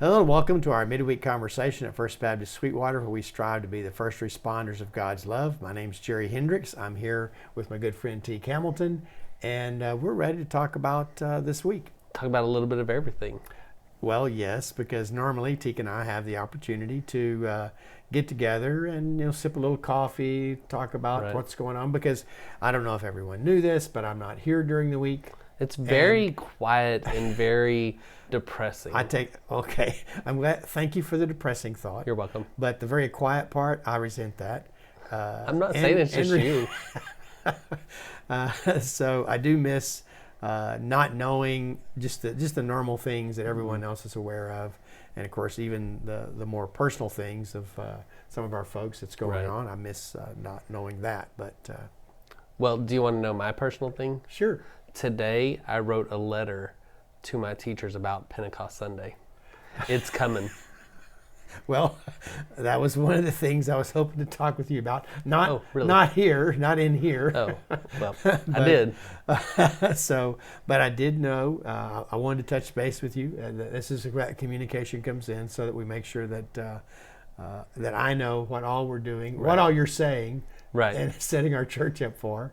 Hello and welcome to our Midweek Conversation at First Baptist Sweetwater, where we strive to be the first responders of God's love. My name's Jerry Hendricks. I'm here with my good friend T. Hamilton, and we're ready to talk about this week. Talk about a little bit of everything. Well, yes, because normally Teek and I have the opportunity to get together and sip a little coffee, talk about what's going on. Because I don't know if everyone knew this, but I'm not here during the week. It's very quiet and very depressing. I'm glad. Thank you for the depressing thought. You're welcome. But the very quiet part, I resent that. I'm not saying it's just you. So I do miss not knowing just the normal things that everyone else is aware of, and of course even the more personal things of some of our folks that's going on. I miss not knowing that. But well, do you want to know my personal thing? Sure. Today I wrote a letter to my teachers about Pentecost Sunday. It's coming. Well, that was one of the things I was hoping to talk with you about. Not really? Not in here. Oh, well, I did. But I did know. I wanted to touch base with you. This is where communication comes in, so that we make sure that that I know what all we're doing, what all you're saying, and setting our church up for,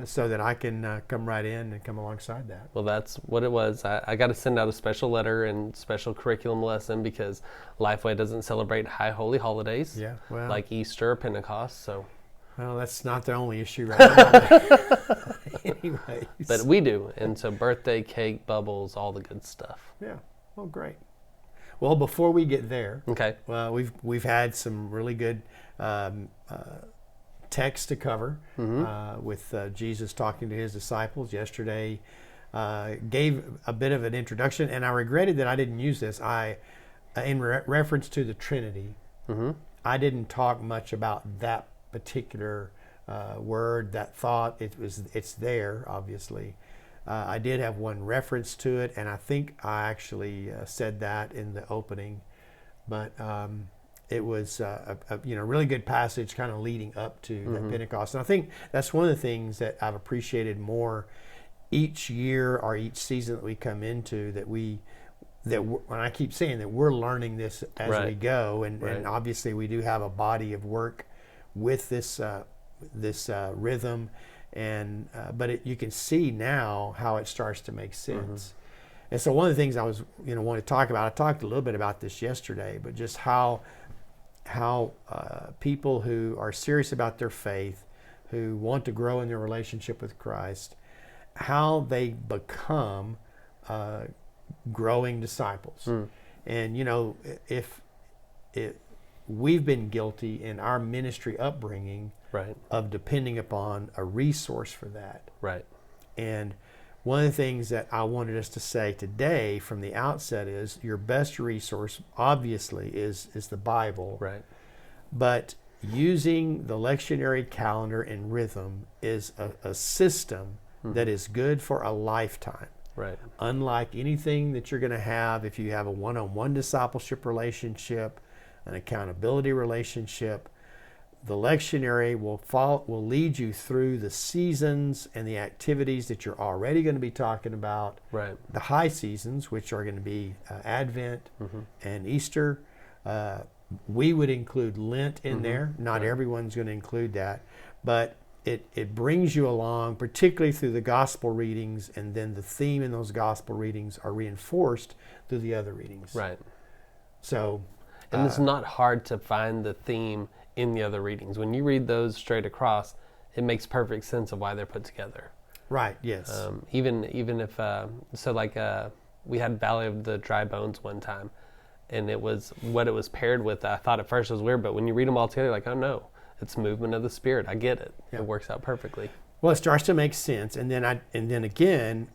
so that I can come right in and come alongside that. Well, that's what it was. I got to send out a special letter and special curriculum lesson because Lifeway doesn't celebrate high holy holidays, like Easter or Pentecost. So, well, that's not the only issue right now. Anyways, but we do, and so birthday cake, bubbles, all the good stuff. Yeah. Well, great. Well, before we get there, well, we've had some really good text to cover with Jesus talking to his disciples yesterday. Gave a bit of an introduction, and I regretted that I didn't use this. In reference to the Trinity, I didn't talk much about that particular word, that thought. It's there, obviously. I did have one reference to it, and I think I actually said that in the opening, but it was a really good passage kind of leading up to the Pentecost. And I think that's one of the things that I've appreciated more each year or each season that we come into, when I keep saying that we're learning this as we go, and obviously we do have a body of work with this rhythm. And you can see now how it starts to make sense. And so one of the things I was want to talk about, I talked a little bit about this yesterday, but just how people who are serious about their faith, who want to grow in their relationship with Christ, how they become growing disciples. And if we've been guilty in our ministry upbringing of depending upon a resource for that. And one of the things that I wanted us to say today from the outset is your best resource, obviously, is the Bible. But using the lectionary calendar and rhythm is a system that is good for a lifetime. Unlike anything that you're going to have if you have a one-on-one discipleship relationship, an accountability relationship, the lectionary will lead you through the seasons and the activities that you're already going to be talking about. The high seasons, which are going to be Advent and Easter. We would include Lent in there. Not everyone's going to include that, but it brings you along, particularly through the gospel readings, and then the theme in those gospel readings are reinforced through the other readings. So, and it's not hard to find the theme in the other readings. When you read those straight across, it makes perfect sense of why they're put together. Yes. Even if we had Valley of the Dry Bones one time, and it was what it was paired with. I thought at first it was weird, but when you read them all together, like, oh no, it's movement of the Spirit. I get it. It works out perfectly. Well, it starts to make sense, and then again,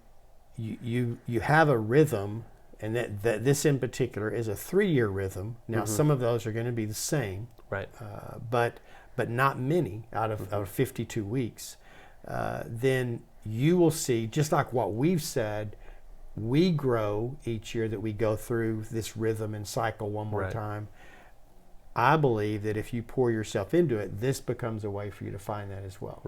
you have a rhythm. And that this in particular is a 3-year rhythm. Now, some of those are going to be the same, but not many out of 52 weeks. Then you will see, just like what we've said, we grow each year that we go through this rhythm and cycle one more time. I believe that if you pour yourself into it, this becomes a way for you to find that as well.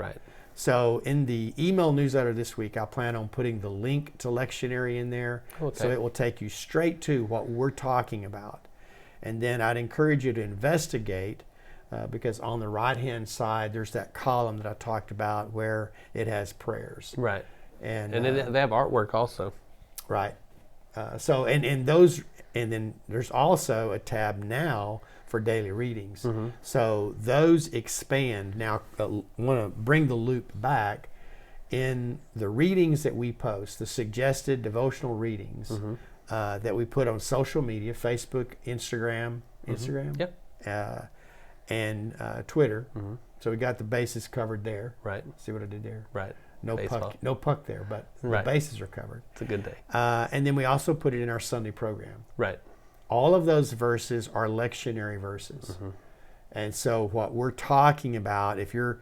So in the email newsletter this week, I plan on putting the link to lectionary in there. Okay. So it will take you straight to what we're talking about. And then I'd encourage you to investigate because on the right-hand side, there's that column that I talked about where it has prayers. Right. And they have artwork also. Right. And then there's also a tab now for daily readings. Mm-hmm. So those expand. Now, I want to bring the loop back. In the readings that we post, the suggested devotional readings mm-hmm. That we put on social media, Facebook, Instagram, Yep. And Twitter. Mm-hmm. So we got the bases covered there. Right. See what I did there? Right. No puck there, but right. The bases are covered. It's a good day. And then we also put it in our Sunday program. Right. All of those verses are lectionary verses. Mm-hmm. And so what we're talking about, if you're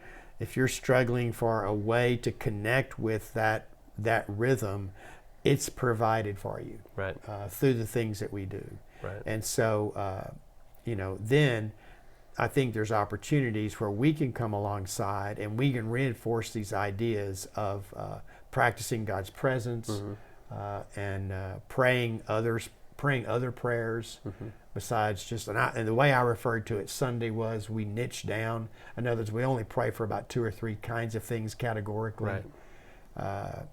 struggling for a way to connect with that rhythm, it's provided for you. Right. Through the things that we do. Right. And so, then I think there's opportunities where we can come alongside and we can reinforce these ideas of practicing God's presence mm-hmm. And praying other prayers mm-hmm. besides just, and the way I referred to it Sunday was we niche down. In other words, we only pray for about 2 or 3 kinds of things categorically. Right.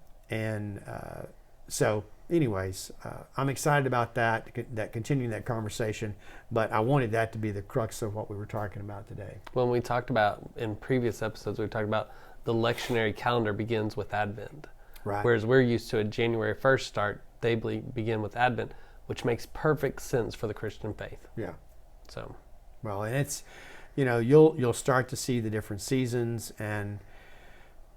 So anyways, I'm excited about that continuing that conversation, but I wanted that to be the crux of what we were talking about today. When we talked about, in previous episodes, we talked about the lectionary calendar begins with Advent. Right. We're used to a January 1st start, they begin with Advent, which makes perfect sense for the Christian faith. Yeah. So. Well, and it's, you'll start to see the different seasons, and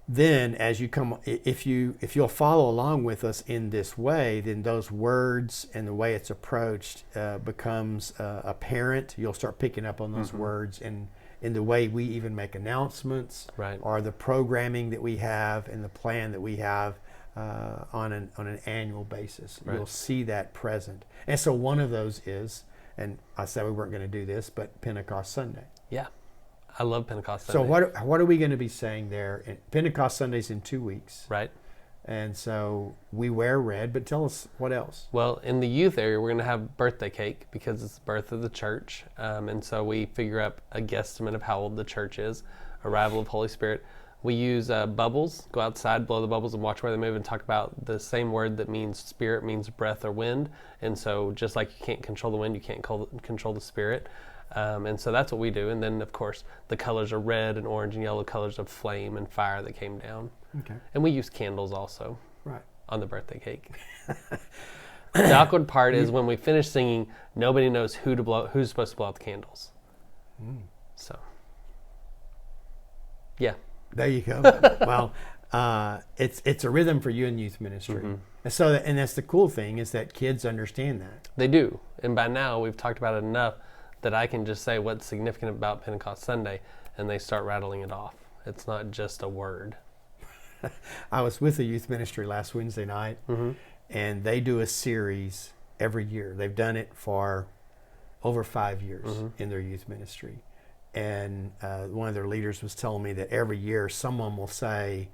then as you come, if you'll follow along with us in this way, then those words and the way it's approached becomes apparent. You'll start picking up on those mm-hmm. words and in the way we even make announcements, right. or the programming that we have and the plan that we have on an annual basis. Right. You'll see that present. And so one of those is, and I said we weren't going to do this, but Pentecost Sunday. Yeah. I love Pentecost Sunday. So what are we going to be saying there? Pentecost Sunday's in 2 weeks. Right. And so we wear red, but tell us what else. Well, in the youth area, we're going to have birthday cake because it's the birth of the church. And so we figure up a guesstimate of how old the church is, arrival of Holy Spirit. We use bubbles, go outside, blow the bubbles, and watch where they move, and talk about the same word that means spirit means breath or wind. And so just like you can't control the wind, you can't control the spirit. And so that's what we do. And then, of course, the colors are red and orange and yellow, colors of flame and fire that came down. Okay. And we use candles also. Right. On the birthday cake. The awkward part is when we finish singing, nobody knows who's supposed to blow out the candles. Mm. So, yeah. There you go. Well, it's a rhythm for you in youth ministry. Mm-hmm. And that's the cool thing is that kids understand that. They do. And by now, we've talked about it enough that I can just say what's significant about Pentecost Sunday, and they start rattling it off. It's not just a word. I was with a youth ministry last Wednesday night, mm-hmm. and they do a series every year. They've done it for over 5 years mm-hmm. in their youth ministry. And one of their leaders was telling me that every year someone will say,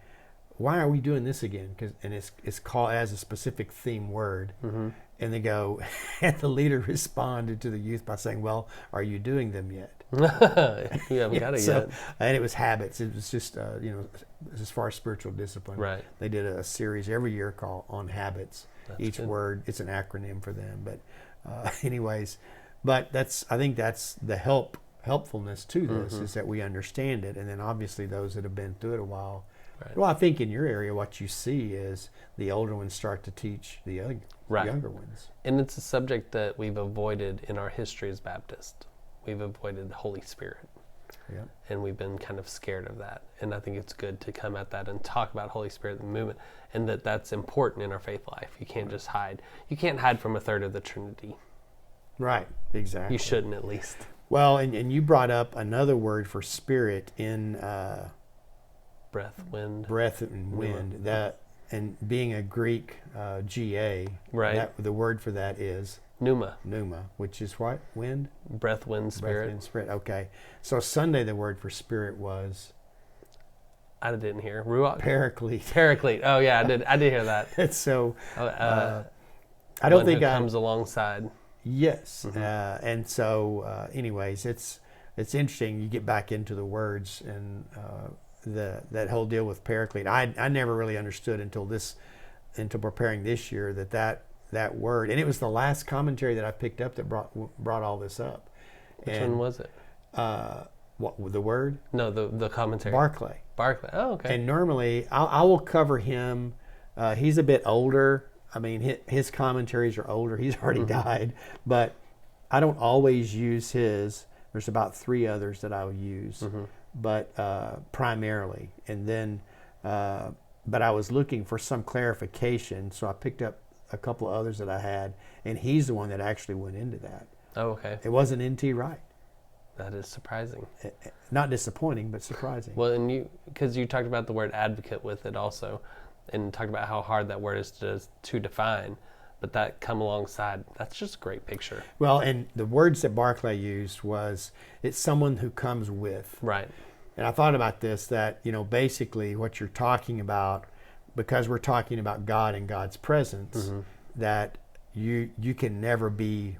"Why are we doing this again?" And it's called as a specific theme word. Mm-hmm. And they go, and the leader responded to the youth by saying, "Well, are you doing them yet?" You haven't got it yet. And it was habits. It was just, as far as spiritual discipline. Right. They did a series every year called On Habits. That's each good. Word, it's an acronym for them. But anyways, but I think that's the helpfulness to this mm-hmm. is that we understand it. And then obviously those that have been through it a while. Right. Well, I think in your area, what you see is the older ones start to teach the younger ones. And it's a subject that we've avoided in our history as Baptist. We've avoided the Holy Spirit. Yep. And we've been kind of scared of that. And I think it's good to come at that and talk about Holy Spirit and the movement, and that's important in our faith life. You can't just hide. You can't hide from a third of the Trinity. Right, exactly. You shouldn't, at least. Well, and you brought up another word for spirit in... breath, wind. Breath and wind. That, and being a Greek GA, right. The word for that is pneuma. Pneuma, which is what? Wind? Breath, wind, spirit. Breath, wind, spirit. Okay. So Sunday, the word for spirit was I didn't hear. Ruach? Paraclete. Paraclete. Oh, yeah, I did hear that. And so I don't think comes alongside. Yes. And so anyways, it's interesting. You get back into the words and that whole deal with Paraclete. I never really understood until preparing this year that word, and it was the last commentary that I picked up that brought all this up. Which one was it? What the word? No, the commentary. Barclay. Oh, okay. And normally I will cover him. He's a bit older. I mean, his commentaries are older. He's already died, but I don't always use his. There's about 3 others that I'll use, but primarily. And then, but I was looking for some clarification, so I picked up a couple of others that I had, and he's the one that actually went into that. Oh, okay. It wasn't N.T. Wright. That is surprising. Not disappointing, but surprising. Well, and because you talked about the word advocate with it also, and talked about how hard that word is to define, but that come alongside, that's just a great picture. Well, and the words that Barclay used was, it's someone who comes with. Right. And I thought about this, that, basically what you're talking about, because we're talking about God and God's presence, that you can never be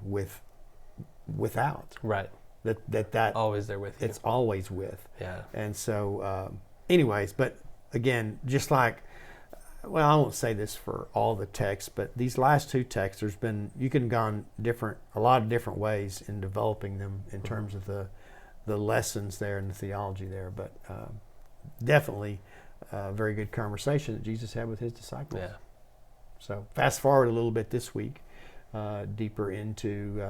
without. Right. That always there with you. It's always with. Yeah. And so, anyways, but again, just like, well, I won't say this for all the texts, but these last 2 texts, you can gone a lot of different ways in developing them in terms of the lessons there and the theology there. But definitely a very good conversation that Jesus had with his disciples. Yeah. So fast forward a little bit this week, deeper into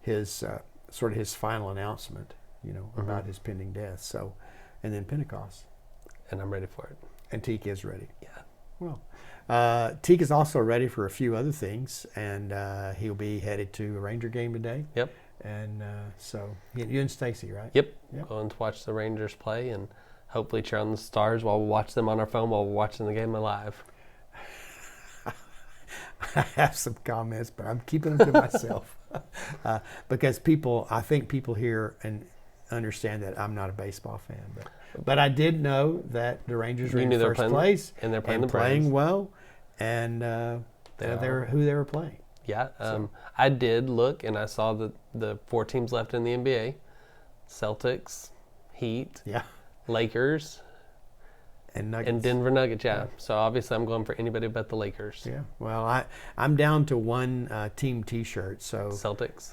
his sort of his final announcement, about his pending death. So, and then Pentecost. And I'm ready for it. And Teek is ready. Yeah. Well, Teek is also ready for a few other things, and he'll be headed to a Ranger game today. Yep. And so you and Stacy, right? Yep. Going to watch the Rangers play and hopefully cheer on the Stars while we watch them on our phone while we're watching the game live. I have some comments, but I'm keeping them to myself because I think people hear and understand that I'm not a baseball fan, but I did know that the Rangers were in first place and they're playing playing well, and who they were playing. Yeah, I did look and I saw the 4 teams left in the NBA: Celtics, Heat, Lakers, and Nuggets. And Denver Nuggets. Yeah. So obviously I'm going for anybody but the Lakers. Yeah. Well, I'm down to 1 team T-shirt. So Celtics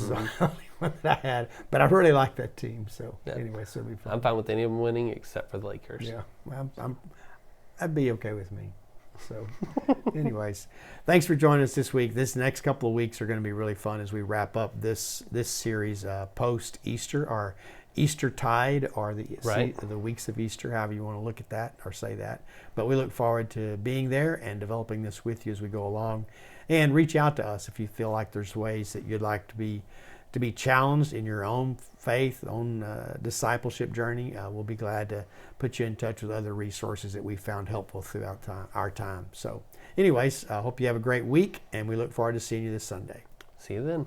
is the only one that I had, but I really like that team. So anyway, so it'll be fun. I'm fine with any of them winning except for the Lakers. Yeah. Well, that'd be okay with me. So anyways, thanks for joining us this week. This next couple of weeks are going to be really fun as we wrap up this series post Easter, or Eastertide, or the weeks of Easter, however you want to look at that or say that. But we look forward to being there and developing this with you as we go along. And reach out to us if you feel like there's ways that you'd like to be challenged in your own faith, own discipleship journey. We'll be glad to put you in touch with other resources that we found helpful throughout our time. So anyways, I hope you have a great week, and we look forward to seeing you this Sunday. See you then.